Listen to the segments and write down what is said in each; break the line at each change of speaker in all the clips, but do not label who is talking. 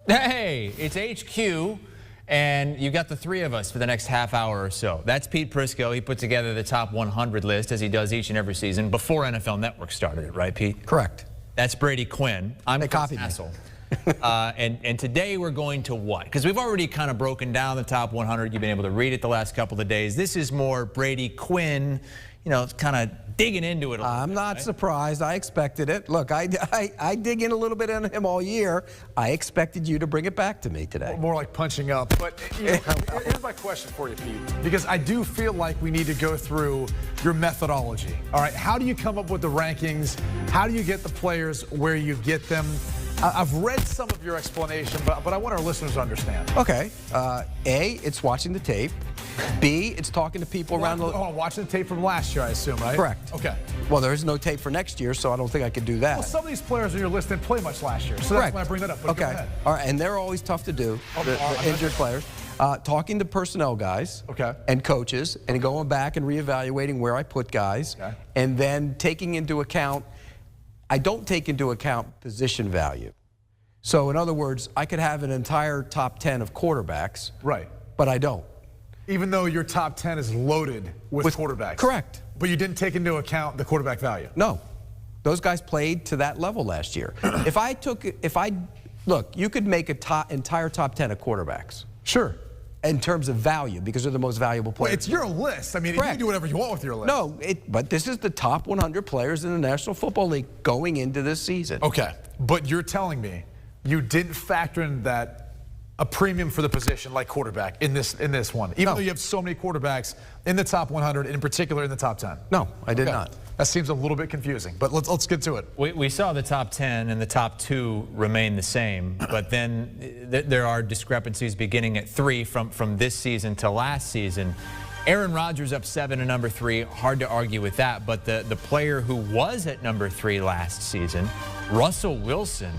Hey, it's HQ, and you got the three of us for the next half hour or so. That's Pete Prisco. He put together the top 100 list, as he does each and every season, before NFL Network started it, right, Pete?
Correct.
That's Brady Quinn. I'm Chris Hassel. And today we're going to what? Because we've already kind of broken down the top 100. You've been able to read it the last couple of days. This is more Brady Quinn, you know, kind of digging into it a little
I'm
bit,
not
right?
surprised. I expected it. Look, I dig in a little bit on him all year. I expected you to bring it back to me today.
More like punching up. But here's my question for you, Pete, because I do feel like we need to go through your methodology. All right, how do you come up with the rankings? How do you get the players where you get them? I've read some of your explanation, but I want our listeners to understand.
Okay. A, it's watching the tape. B, it's talking to people around the...
Oh, watching the tape from last year, I assume, right?
Correct.
Okay.
Well, there is no tape for next year, so I don't think I could do that.
Well, some of these players on your list didn't play much last year, so
Correct.
that's why I bring that up. But
okay.
Go ahead.
All right, and they're always tough to do, the injured players. Talking to personnel guys and coaches and going back and reevaluating where I put guys and then taking into account, I don't take into account position value. So in other words, I could have an entire top 10 of quarterbacks, but I don't.
Even though your top 10 is loaded with quarterbacks.
Correct.
But you didn't take into account the quarterback value.
No. Those guys played to that level last year. Look, you could make an entire top 10 of quarterbacks.
Sure.
In terms of value, because they're the most valuable players.
Well, it's your list. I mean, you can do whatever you want with your list.
No, but this is the top 100 players in the National Football League going into this season.
Okay, but you're telling me you didn't factor in that a premium for the position like quarterback in this one, even though you have so many quarterbacks in the top 100, in particular in the top 10.
No, I did not.
That seems a little bit confusing, but let's get to it.
We saw the top 10 and the top 2 remain the same, but then there are discrepancies beginning at 3 from this season to last season. Aaron Rodgers up 7 to number 3, hard to argue with that, but the player who was at number 3 last season, Russell Wilson,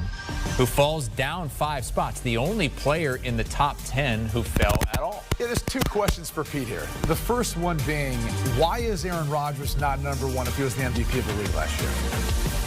who falls down 5 spots, the only player in the top 10 who fell at all.
Yeah, there's 2 questions for Pete here. The first one being, why is Aaron Rodgers not number 1 if he was the MVP of the league last year?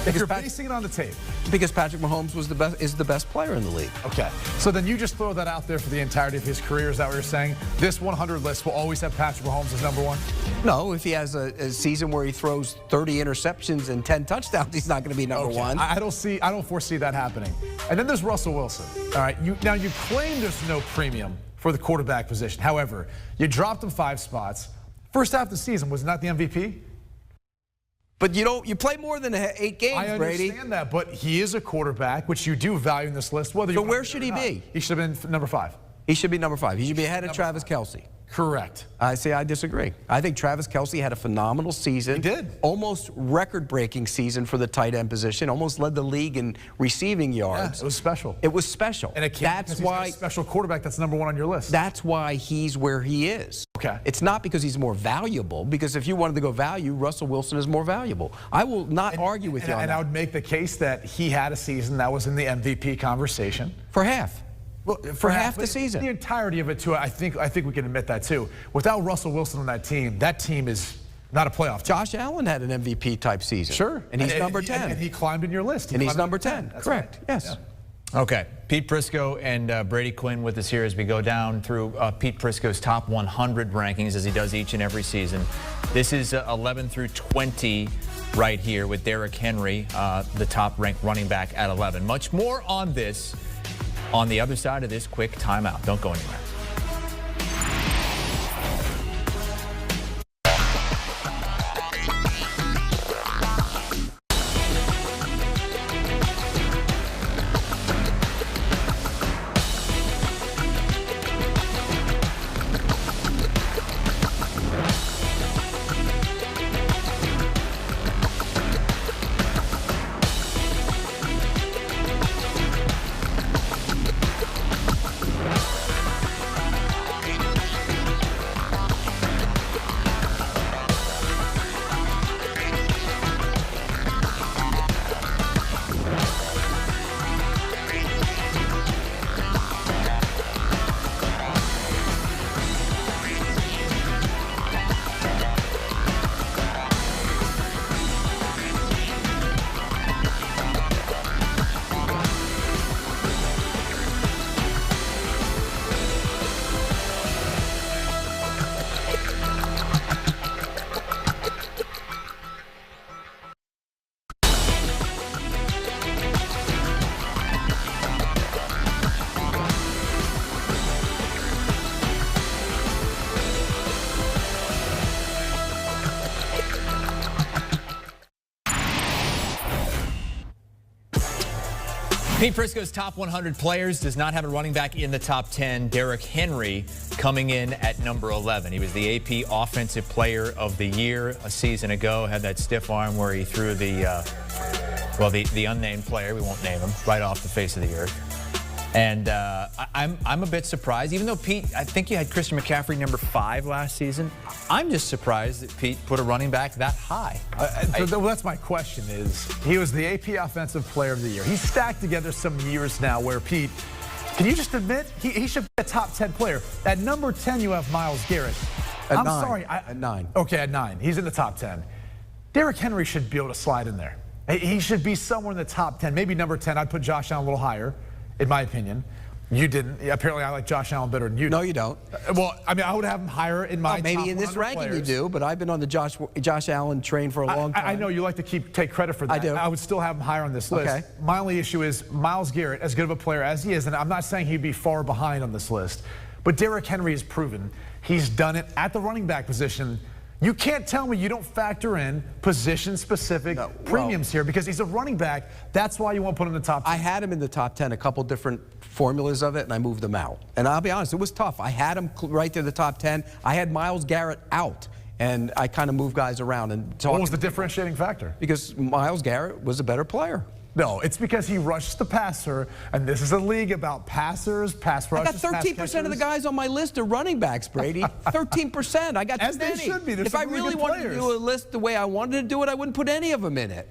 If you're basing it on the tape.
Because Patrick Mahomes is the best player in the league.
Okay, so then you just throw that out there for the entirety of his career. Is that what you're saying? This 100 list will always have Patrick Mahomes as number 1?
No, if he has a season where he throws 30 interceptions and 10 touchdowns, he's not going to be number 1.
I don't foresee that happening. And then there's Russell Wilson. All right, now you claim there's no premium for the quarterback position. However, you dropped him 5 spots. First half of the season, was not the MVP?
But you play more than 8 games, Brady.
I understand that, but he is a quarterback, which you do value in this list. So
where should he be?
He should have been number 5.
He should be number 5. He should be ahead of Travis Kelce.
Correct.
I disagree. I think Travis Kelce had a phenomenal season.
He did.
Almost record-breaking season for the tight end position. Almost led the league in receiving yards.
Yeah, it was special.
It was special.
And that's why he's a special quarterback that's number 1 on your list.
That's why he's where he is.
Okay.
It's not because he's more valuable, because if you wanted to go value, Russell Wilson is more valuable. I will not argue with you on that.
And I would make the case that he had a season that was in the MVP conversation.
For half.
Well,
for half the season.
The entirety of it, too, I think we can admit that, too. Without Russell Wilson on that team is not a playoff team.
Josh Allen had an MVP-type season.
Sure.
And he's number 10.
And he climbed in your list.
And he's number 10. Correct.
Right.
Yes.
Yeah.
Okay, Pete Prisco and Brady Quinn with us here as we go down through Pete Prisco's top 100 rankings, as he does each and every season. This is 11 through 20 right here with Derrick Henry, the top-ranked running back at 11. Much more on this on the other side of this quick timeout. Don't go anywhere. Pete Prisco's top 100 players does not have a running back in the top 10. Derrick Henry coming in at number 11. He was the AP Offensive Player of the Year a season ago. Had that stiff arm where he threw the unnamed player, we won't name him, right off the face of the earth. And I'm a bit surprised, even though Pete, I think you had Christian McCaffrey number 5 last season. I'm just surprised that Pete put a running back that high.
Well, that's my question is, he was the AP Offensive Player of the Year. He's stacked together some years now where Pete, can you just admit, he should be a top 10 player. At number 10, you have Myles Garrett.
At 9. At 9.
Okay, at 9. He's in the top 10. Derrick Henry should be able to slide in there. He should be somewhere in the top 10, maybe number 10. I'd put Josh Allen a little higher, in my opinion. You didn't. Apparently, I like Josh Allen better than you.
No, you don't.
Well, I mean, I would have him higher in my
maybe
top
in this
100
ranking
players.
you do, but I've been on the Josh Allen train for a long time.
I know you like to take credit for that.
I do.
I would still have him higher on this list.
Okay.
My only issue is Myles Garrett, as good of a player as he is, and I'm not saying he'd be far behind on this list, but Derrick Henry has proven he's done it at the running back position. You can't tell me you don't factor in position-specific premiums here because he's a running back. That's why you won't put him in the top 10.
I had him in the top 10, a couple different formulas of it, and I moved them out. And I'll be honest, it was tough. I had him right to the top 10. I had Myles Garrett out, and I kind of moved guys around. And
what was the differentiating factor?
Because Myles Garrett was a better player.
No, it's because he rushes the passer, and this is a league about passers, pass rushes,
I got 13% of the guys on my list are running backs, Brady. 13%. I got
as
too many.
They should be. There's
if I really wanted to do a list the way I wanted to do it, I wouldn't put any of them in it.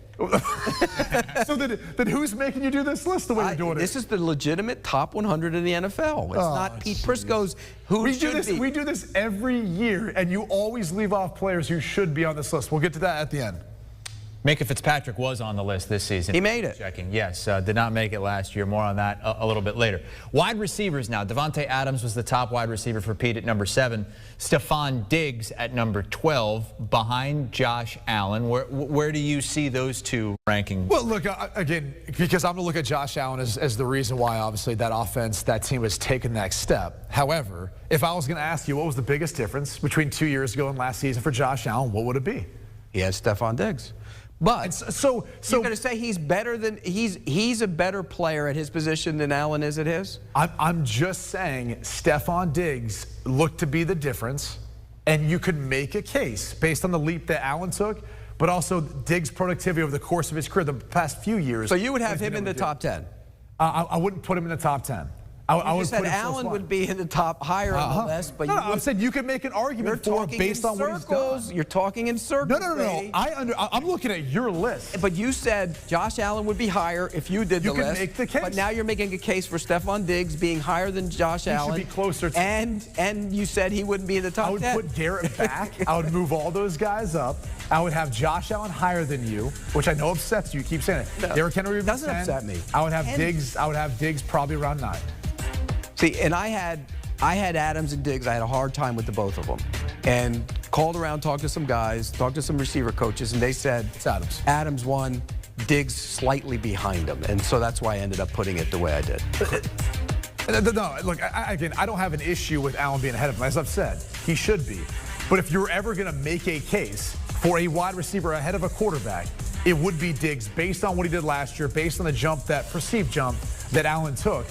So then who's making you do this list the way you're doing it?
This is the legitimate top 100 in the NFL. It's not Pete Prisco's who should be.
We do this every year, and you always leave off players who should be on this list. We'll get to that at the end.
Micah Fitzpatrick was on the list this season.
He made it.
Checking, yes. Did not make it last year. More on that a little bit later. Wide receivers now. Devontae Adams was the top wide receiver for Pete at number 7. Stephon Diggs at number 12, behind Josh Allen. Where do you see those two ranking?
Well, look, again, because I'm going to look at Josh Allen as the reason why, obviously, that offense, that team has taken the next step. However, if I was going to ask you what was the biggest difference between 2 years ago and last season for Josh Allen, what would it be?
He had Stephon Diggs. But
so
you're going to say he's better than he's a better player at his position than Allen is at his?
I'm just saying Stephon Diggs looked to be the difference, and you could make a case based on the leap that Allen took, but also Diggs' productivity over the course of his career the past few years.
So you would have him in the top 10?
I wouldn't put him in the top 10.
I would said Allen would be in the top higher on the list, but
I'm saying you could make an argument for it based on what he's done.
You're talking in circles.
No. I'm looking at your list.
But you said Josh Allen would be higher if you did the list.
You can make the case.
But now you're making a case for Stephon Diggs being higher than Josh Allen.
He should be closer to.
And you said he wouldn't be in the top 10.
I would put Garrett back. I would move all those guys up. I would have Josh Allen higher than you, which I know upsets you. You keep saying it.
No,
Derrick Henry would be 10.
Doesn't upset me.
I would have Diggs. I would have Diggs probably around 9.
See, and I had Adams and Diggs. I had a hard time with the both of them, and called around, talked to some guys, talked to some receiver coaches, and they said
it's Adams.
Adams won, Diggs slightly behind him, and so that's why I ended up putting it the way I did.
No, look, again, I don't have an issue with Allen being ahead of him. As I've said, he should be. But if you're ever going to make a case for a wide receiver ahead of a quarterback, it would be Diggs based on what he did last year, based on the perceived jump that Allen took.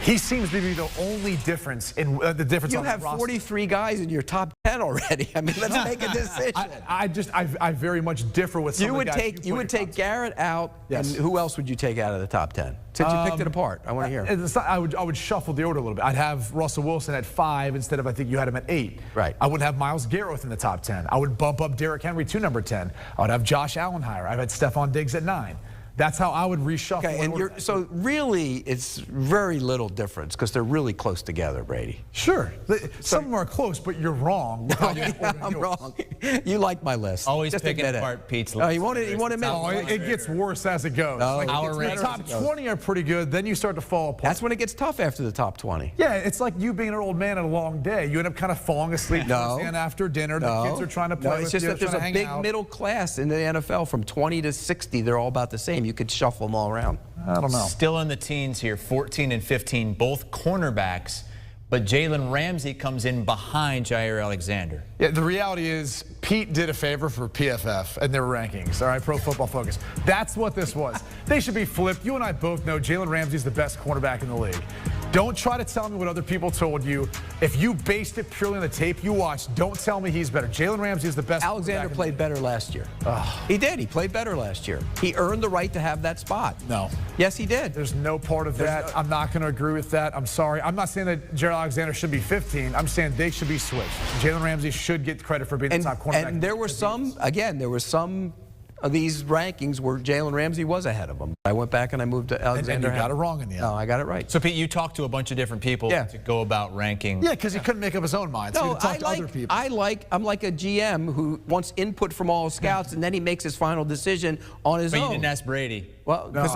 He seems to be the only difference in the difference.
You have 43 guys in your top 10 already. I mean, let's make a decision.
I very much differ with some of the guys.
You would take Garrett out,
yes.
And who else would you take out of the top 10? Since you picked it apart, I want to hear.
I would shuffle the order a little bit. I'd have Russell Wilson at 5 instead of I think you had him at 8.
Right.
I would have Myles Garrett in the top 10. I would bump up Derrick Henry to number 10. I would have Josh Allen higher. I've had Stephon Diggs at 9. That's how I would reshuffle.
Okay, and so really, it's very little difference because they're really close together, Brady.
Sure, some of them are close, but you're wrong.
I'm wrong. You like my list.
Always
just
picking apart Pete's list.
You won't admit it.
It gets worse as it goes.
No,
the top 20 are pretty good. Then you start to fall apart.
That's when it gets tough after the top 20.
Yeah, it's like you being an old man at a long day. You end up kind of falling asleep after dinner. The kids are trying to play with you.
It's just that there's a big middle class in the NFL from 20 to 60. They're all about the same. You could shuffle them all around.
I don't know.
Still in the teens here, 14 and 15, both cornerbacks but Jalen Ramsey comes in behind Jair Alexander.
Yeah, the reality is Pete did a favor for PFF and their rankings, all right, Pro Football Focus. That's what this was. They should be flipped. You and I both know Jalen Ramsey's the best cornerback in the league. Don't try to tell me what other people told you. If you based it purely on the tape you watched, don't tell me he's better. Jalen Ramsey is the best.
Alexander played better last year. He did. He played better last year. He earned the right to have that spot.
No.
Yes, he did.
There's no part of that. I'm not going to agree with that. I'm sorry. I'm not saying that Jair Alexander should be 15. I'm saying they should be switched. Jalen Ramsey should get credit for being the top cornerback.
And there were some, again, there were some of these rankings where Jalen Ramsey was ahead of him. I went back and I moved to Alexander.
And you got it wrong in the end.
No, I got it right.
So, Pete, you talked to a bunch of different people to go about ranking.
Yeah, because he couldn't make up his own mind. So he talked to other people.
I'm like a GM who wants input from all scouts, and then he makes his final decision on his own.
But you didn't ask Brady.
Well,
no,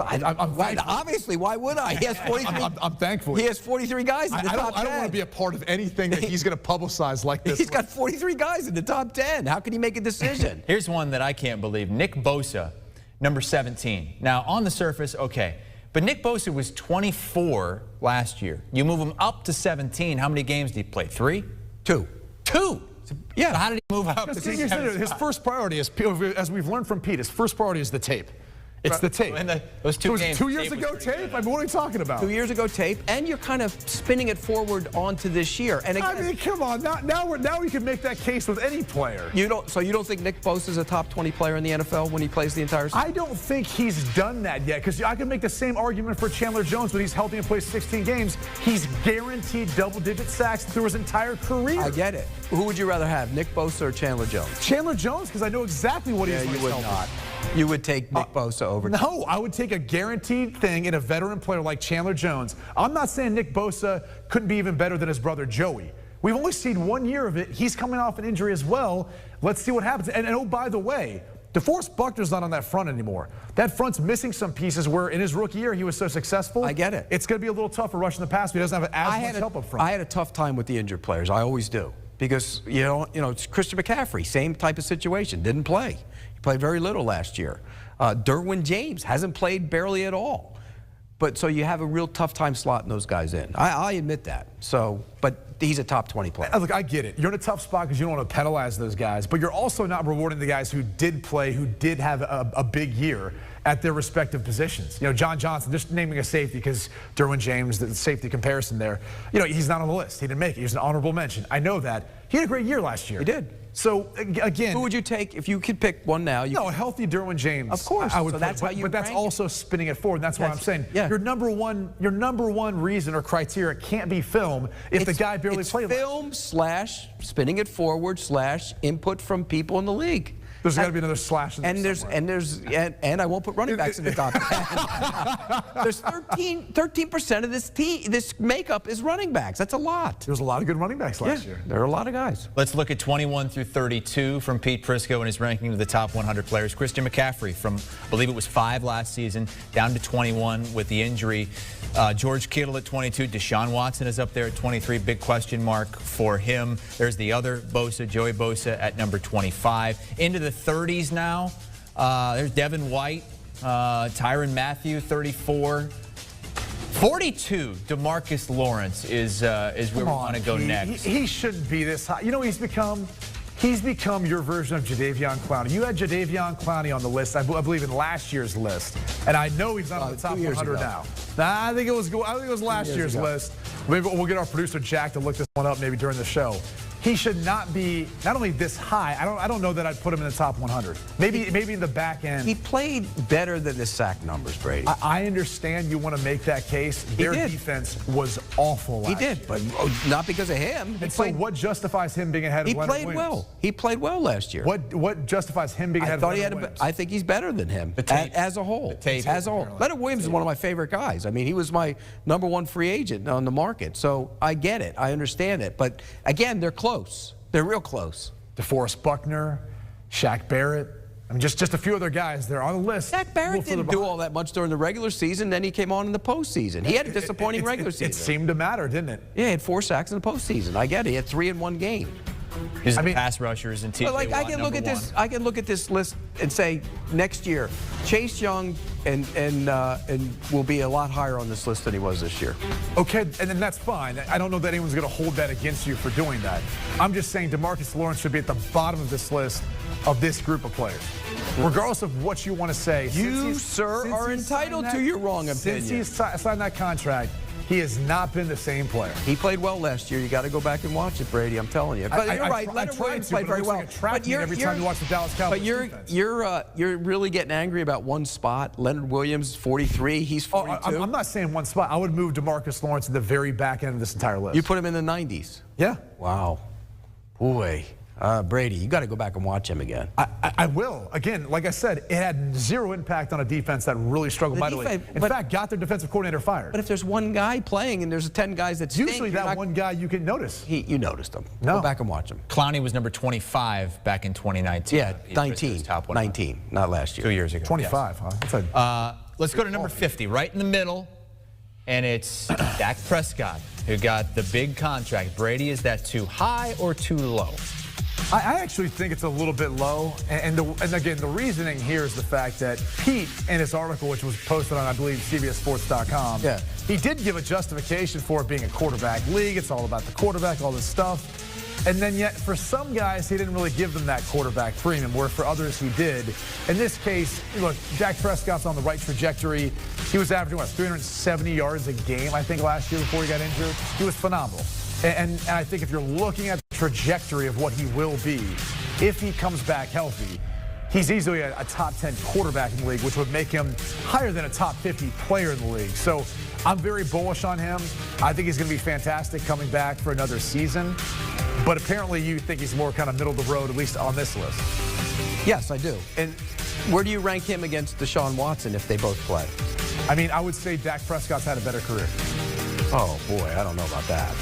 obviously, why would I? He has 43.
I'm thankful.
He has 43 guys in the top 10.
I don't want to be a part of anything that he's going to publicize like this.
He's got 43 guys in the top 10. How can he make a decision?
Here's one that I can't believe. Nick Bosa, number 17. Now, on the surface, okay. But Nick Bosa was 24 last year. You move him up to 17. How many games did he play? 3?
2.
2? Yeah. So how did he move up to 17?
His first priority is, as we've learned from Pete, his first priority is the tape. It's the tape.
And those 2 games.
2 years ago tape? I mean, what are we talking about?
2 years ago tape, and you're kind of spinning it forward onto this year. And again,
I mean, come on. Now we can make that case with any player.
So you don't think Nick Bosa is a top 20 player in the NFL when he plays the entire season?
I don't think he's done that yet, because I can make the same argument for Chandler Jones when he's healthy and plays 16 games. He's guaranteed double-digit sacks through his entire career.
I get it. Who would you rather have, Nick Bosa or Chandler Jones?
Chandler Jones, because I know exactly what he's
you would not. You would take Nick Bosa over.
No, I would take a guaranteed thing in a veteran player like Chandler Jones. I'm not saying Nick Bosa couldn't be even better than his brother Joey. We've only seen 1 year of it. He's coming off an injury as well. Let's see what happens. And oh, by the way, DeForest Buckner's not on that front anymore. That front's missing some pieces where in his rookie year he was so successful.
I get it.
It's going to be a little tougher rushing the pass. He doesn't have as much help up front.
I had a tough time with the injured players. I always do. Because, you know, it's Christian McCaffrey, same type of situation. Didn't play. He played very little last year. Derwin James hasn't played barely at all. But so you have a real tough time slotting those guys in. I admit that. So, but he's a top 20 player.
Look, I get it. You're in a tough spot because you don't want to penalize those guys, but you're also not rewarding the guys who did play, who did have a big year at their respective positions. You know, John Johnson, just naming a safety because Derwin James, the safety comparison there, you know, he's not on the list. He didn't make it. He's an honorable mention. I know that. He had a great year last year.
He did.
So, again.
Who would you take if you could pick one now?
No, a healthy Derwin James.
Of course.
I would
so that's how you
but that's also spinning it forward. And that's why I'm saying your number one reason or criteria can't be film if the guy barely played.
It's film / spinning it forward / input from people in the league.
There's got to be another slash in
there. And I won't put running backs in the top 10. There's 13% of this makeup is running backs. That's a lot.
There's a lot of good running backs last year.
There are a lot of guys.
Let's look at 21 through 32 from Pete Prisco and his ranking of the top 100 players. Christian McCaffrey from, I believe it was 5 last season, down to 21 with the injury. George Kittle at 22. Deshaun Watson is up there at 23. Big question mark for him. There's the other Bosa, Joey Bosa at number 25. Into the 30s now. There's Devin White, Tyrann Mathieu, 34. 42, DeMarcus Lawrence is where we want to go next.
He shouldn't be this high. You know, he's become your version of Jadeveon Clowney. You had Jadeveon Clowney on the list, I believe, in last year's list, and I know he's not on the top 100 now. Nah, I think it was last year's list. Maybe we'll get our producer Jack to look this one up maybe during the show. He should not be not only this high. I don't know that I'd put him in the top 100. Maybe in the back end.
He played better than the sack numbers, Brady.
I understand you want to make that case. Their defense was awful last year.
He did, but not because of him.
And so what justifies him being ahead of Leonard Williams?
He played well. He played well last year.
What justifies him being ahead of Leonard Williams?
I think he's better than him as a whole. As a whole. Leonard Williams is one of my favorite guys. I mean, he was my #1 free agent on the market. So I get it. I understand it. But again, they're close. They're real close.
DeForest Buckner, Shaq Barrett. I mean, just a few other guys there on the list.
Shaq Barrett didn't do all that much during the regular season. Then he came on in the postseason. He had a disappointing regular season.
It seemed to matter, didn't it?
Yeah, he had 4 sacks in the postseason. I get it. He had 3 in one game.
These are the pass rushers and TJ
Like, I can look at this. I can look at this list and say next year, Chase Young and will be a lot higher on this list than he was this year.
Okay, and then that's fine. I don't know that anyone's going to hold that against you for doing that. I'm just saying DeMarcus Lawrence should be at the bottom of this list of this group of players. Regardless of what you want to say.
You, sir, are entitled to your wrong opinion.
Since he's signed that contract, he has not been the same player.
He played well last year. You got to go back and watch it, Brady. I'm telling you. But you're right. Leonard Williams played very well.
But every time you watch the Dallas Cowboys.
But you're really getting angry about one spot. Leonard Williams, 43. He's 42.
I'm not saying one spot. I would move DeMarcus Lawrence to the very back end of this entire list.
You put him in the 90s.
Yeah.
Wow. Boy. Brady, you got to go back and watch him again.
I will. Again, like I said, it had zero impact on a defense that really struggled mightily. In fact, got their defensive coordinator fired.
But if there's one guy playing and there's 10 guys that stink,
usually that one guy you can notice.
You noticed him.
No.
Go back and watch him.
Clowney was number 25 back in 2019.
Yeah, 19. 19, not last year.
2 years ago.
25,
yes.
Huh?
Let's go to number 50, right in the middle. And it's Dak Prescott, who got the big contract. Brady, is that too high or too low?
I actually think it's a little bit low. And again, the reasoning here is the fact that Pete, in his article, which was posted on, I believe, CBSSports.com, he did give a justification for it being a quarterback league. It's all about the quarterback, all this stuff. And then yet, for some guys, he didn't really give them that quarterback premium, where for others he did. In this case, look, Dak Prescott's on the right trajectory. He was averaging, 370 yards a game, I think, last year before he got injured. He was phenomenal. And I think if you're looking at the trajectory of what he will be, if he comes back healthy, he's easily a top 10 quarterback in the league, which would make him higher than a top 50 player in the league. So I'm very bullish on him. I think he's going to be fantastic coming back for another season. But apparently you think he's more kind of middle of the road, at least on this list.
Yes, I do. And where do you rank him against Deshaun Watson if they both play?
I mean, I would say Dak Prescott's had a better career.
Oh, boy, I don't know about that.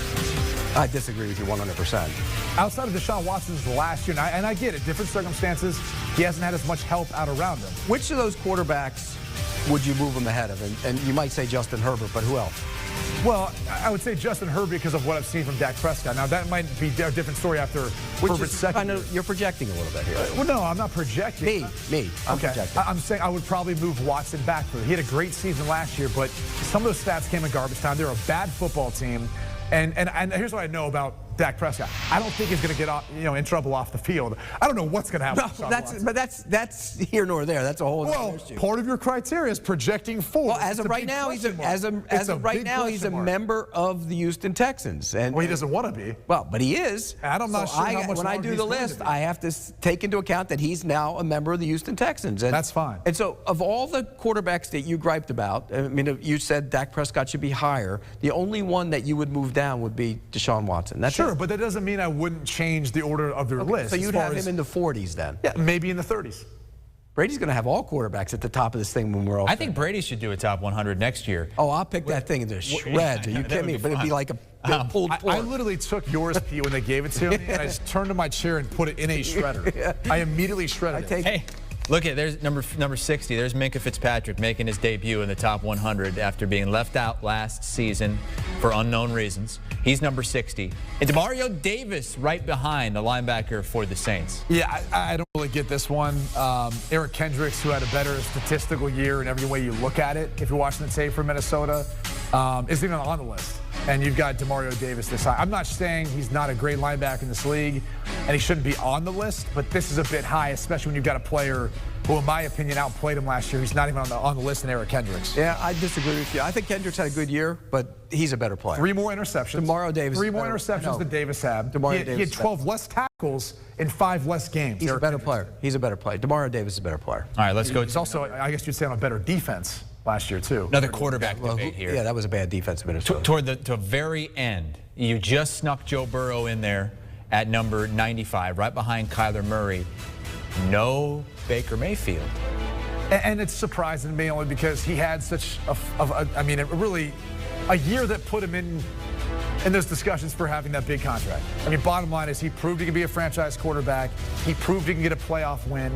I disagree with you 100%.
Outside of Deshaun Watson's last year, and I get it, different circumstances, he hasn't had as much help out around him.
Which of those quarterbacks would you move him ahead of? And you might say Justin Herbert, but who else?
Well, I would say Justin Herbert because of what I've seen from Dak Prescott. Now, that might be a different story after Herbert's second.
I know you're projecting a little bit here.
Well, no, I'm not projecting.
Me. I'm projecting.
I'm saying I would probably move Watson back for it. He had a great season last year, but some of those stats came in garbage time. They're a bad football team. And here's what I know about Dak Prescott. I don't think he's going to get in trouble off the field. I don't know what's going to happen.
But that's here nor there. That's a whole other issue.
Part of your criteria is projecting forward.
Well, as of right now, he's a member of the Houston Texans. And
he doesn't want to be.
Well, but he is.
And I'm not sure how much
when I do the list, I have to take into account that he's now a member of the Houston Texans. And
that's fine.
And so, of all the quarterbacks that you griped about, I mean, you said Dak Prescott should be higher. The only one that you would move down would be Deshaun Watson. That's
sure, but that doesn't mean I wouldn't change the order of their list.
So you'd have him in the 40s then?
Yeah, maybe in the 30s.
Brady's going to have all quarterbacks at the top of this thing when we're all
I think Brady should do a top 100 next year.
Oh, I'll pick that thing into shreds. Are you kidding me? But it'd be like a pulled pork.
I literally took yours, Pete, when they gave it to me, and I just turned to my chair and put it in a shredder. I immediately shredded it.
Hey, look at there's number 60. There's Minkah Fitzpatrick making his debut in the top 100 after being left out last season for unknown reasons. He's number 60. It's Mario Davis right behind the linebacker for the Saints.
Yeah, I don't really get this one. Eric Kendricks, who had a better statistical year in every way you look at it, if you're watching the tape for Minnesota, isn't even on the list. And you've got Demario Davis this high. I'm not saying he's not a great linebacker in this league, and he shouldn't be on the list, but this is a bit high, especially when you've got a player who, in my opinion, outplayed him last year. He's not even on the list in Eric Kendricks.
Yeah, I disagree with you. I think Kendricks had a good year, but he's a better player.
3 more interceptions.
Demario Davis.
3 more interceptions than Davis had.
Demario
He had 12 less tackles in 5 less games.
He's a better player. He's a better player. Demario Davis is a better player.
All right, let's go.
He's also, I guess you'd say, on a better defense last year, too.
Another quarterback debate here.
Yeah, that was a bad defense in Minnesota.
Toward the very end, you just snuck Joe Burrow in there at number 95, right behind Kyler Murray. No Baker Mayfield.
And it's surprising to me only because he had such a year that put him in those discussions for having that big contract. I mean, bottom line is he proved he could be a franchise quarterback. He proved he can get a playoff win.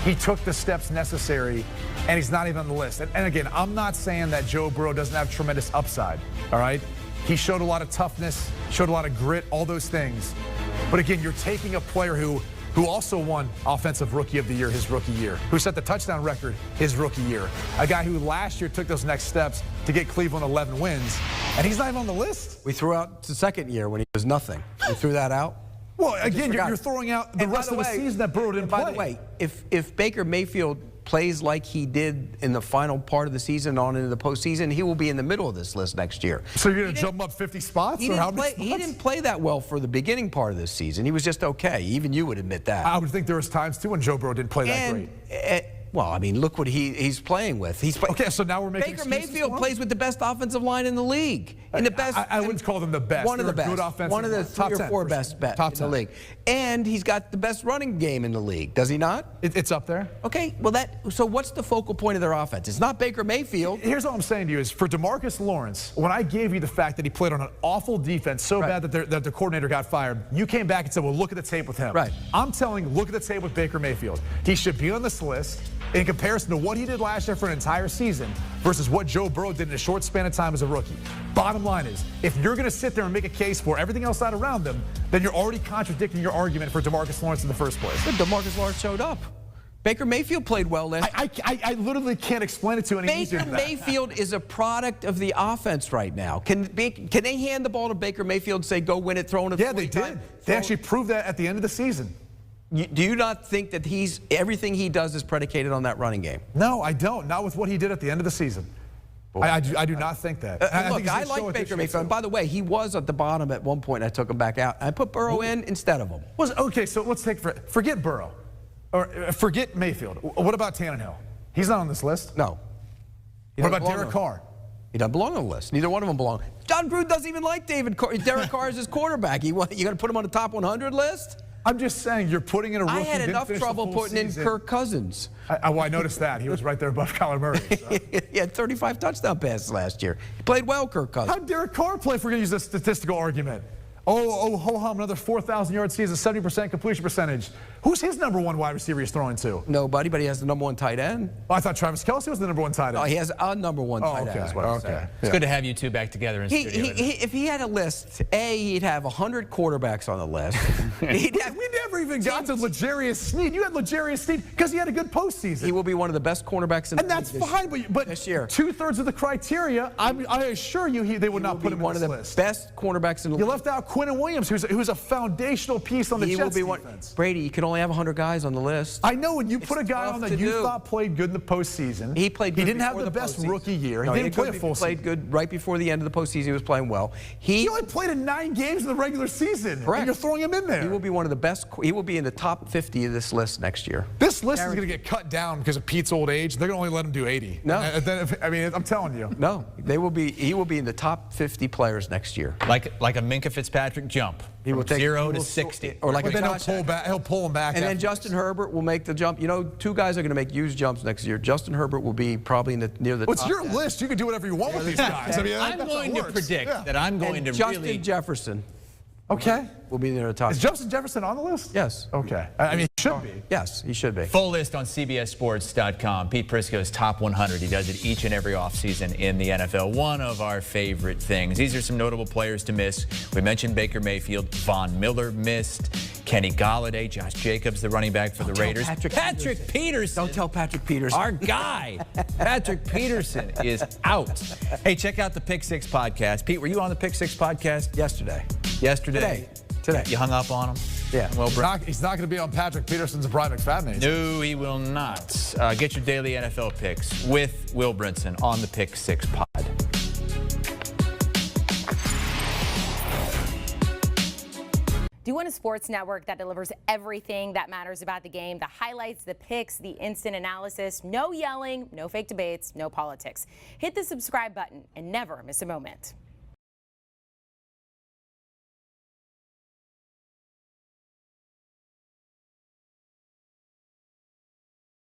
He took the steps necessary, and he's not even on the list. And again, I'm not saying that Joe Burrow doesn't have tremendous upside, all right? He showed a lot of toughness, showed a lot of grit, all those things. But again, you're taking a player who also won Offensive Rookie of the Year his rookie year, who set the touchdown record his rookie year, a guy who last year took those next steps to get Cleveland 11 wins, and he's not even on the list.
We threw out the second year when he was nothing. We threw that out.
Well, again, you're throwing out the rest of the season that Burrow didn't play.
By the way, if Baker Mayfield plays like he did in the final part of the season on into the postseason, he will be in the middle of this list next year.
So you're going to jump up 50 spots? Or how many spots?
He didn't play that well for the beginning part of this season. He was just okay. Even you would admit that.
I would think there was times, too, when Joe Burrow didn't play that great.
Well, I mean, look what he's playing with.
Okay, so now we're making
Baker Mayfield plays with the best offensive line in the league. In the best,
I wouldn't call them the best.
One of the best.
Good offensive
One of the three or four best in the league. And he's got the best running game in the league. Does he not?
It's up there.
Okay, well so what's the focal point of their offense? It's not Baker Mayfield.
Here's what I'm saying to you is for DeMarcus Lawrence, when I gave you the fact that he played on an awful defense so bad that the coordinator got fired, you came back and said, well, look at the tape with him.
Right.
I'm telling you, look at the tape with Baker Mayfield. He should be on this list in comparison to what he did last year for an entire season versus what Joe Burrow did in a short span of time as a rookie. Bottom line is, if you're going to sit there and make a case for everything else out around them, then you're already contradicting your argument for DeMarcus Lawrence in the first place.
But DeMarcus Lawrence showed up. Baker Mayfield played well last year.
I literally can't explain it to any easier than that.
Baker Mayfield is a product of the offense right now. Can they hand the ball to Baker Mayfield and say, go win it, throw it?
Yeah, they did. They actually proved that at the end of the season.
Do you not think that everything he does is predicated on that running game?
No, I don't. Not with what he did at the end of the season. I do not think that.
I like Baker Mayfield. By the way, he was at the bottom at one point. I took him back out. I put Burrow in instead of him.
Okay, so let's forget Burrow. Or forget Mayfield. What about Tannehill? He's not on this list.
No.
What about Derek Carr?
He doesn't belong on the list. Neither one of them belong. John Gruden doesn't even like Derek Carr as his quarterback. You going to put him on the top 100 list?
I'm just saying, you're putting in a rookie.
I had enough trouble putting in Kirk Cousins.
I noticed that. He was right there above Kyler Murray. So.
He had 35 touchdown passes last year. He played well, Kirk Cousins.
How did Derek Carr play if we're going to use a statistical argument? Ho-hum, another 4,000-yard season, 70% completion percentage. Who's his number one wide receiver he's throwing to?
Nobody, but he has the number one tight end.
Oh, I thought Travis Kelce was the number one tight end.
No, he has a number one tight end is what I'm saying.
It's good to have you two back together in studio.
If he had a list, he'd have 100 quarterbacks on the list.
We never even got to L'Jarius Sneed. You had L'Jarius Sneed because he had a good postseason.
He will be one of the best cornerbacks in the league.
And that's fine, but
this year.
2/3 of the criteria, I assure you they would not put him on this list.
One of the best cornerbacks in the league.
You left out Quinnen Williams, who's a foundational piece on the Jets defense.
Brady, you can only have 100 guys on the list.
I know, when you put a guy on that you thought played good in the postseason.
He played good.
He didn't have the best rookie year. He didn't play a full season.
He played good right before the end of the postseason. He was playing well.
He only played in 9 games in the regular season.
Correct.
And you're throwing him in there.
He will be one of the best. He will be in the top 50 of this list next year.
This list is going to get cut down because of Pete's old age. They're going to only let him do 80.
No.
I mean, I'm telling you.
No. He will be in the top 50 players next year.
Like a Minkah Fitzpatrick jump.
He will take
0 to 60.
Or like
then he'll pull him back.
And then Justin Herbert will make the jump. You know, 2 guys are going to make huge jumps next year. Justin Herbert will be probably near the top.
It's your list. You can do whatever you want with these guys. I mean,
I'm going to predict that I'm going to
Justin Jefferson.
Okay.
Will be near the top.
Is Justin Jefferson on the list?
Yes.
Okay. I mean, he should be.
Yes, he should be.
Full list on CBSSports.com. Pete Prisco's top 100. He does it each and every offseason in the NFL. One of our favorite things. These are some notable players to miss. We mentioned Baker Mayfield. Von Miller missed. Kenny Golladay. Josh Jacobs, the running back for the Raiders. Patrick Peterson.
Don't tell Patrick Peterson.
Our guy. Patrick Peterson is out. Hey, check out the Pick 6 podcast. Pete, were you on the Pick 6 podcast?
Yesterday.
Today. You hung up on him?
Yeah. Well, he's not going to be on Patrick Peterson's Brian McFadden.
No, he will not. Get your daily NFL picks with Will Brinson on the Pick 6 pod.
Do you want a sports network that delivers everything that matters about the game? The highlights, the picks, the instant analysis, no yelling, no fake debates, no politics. Hit the subscribe button and never miss a moment.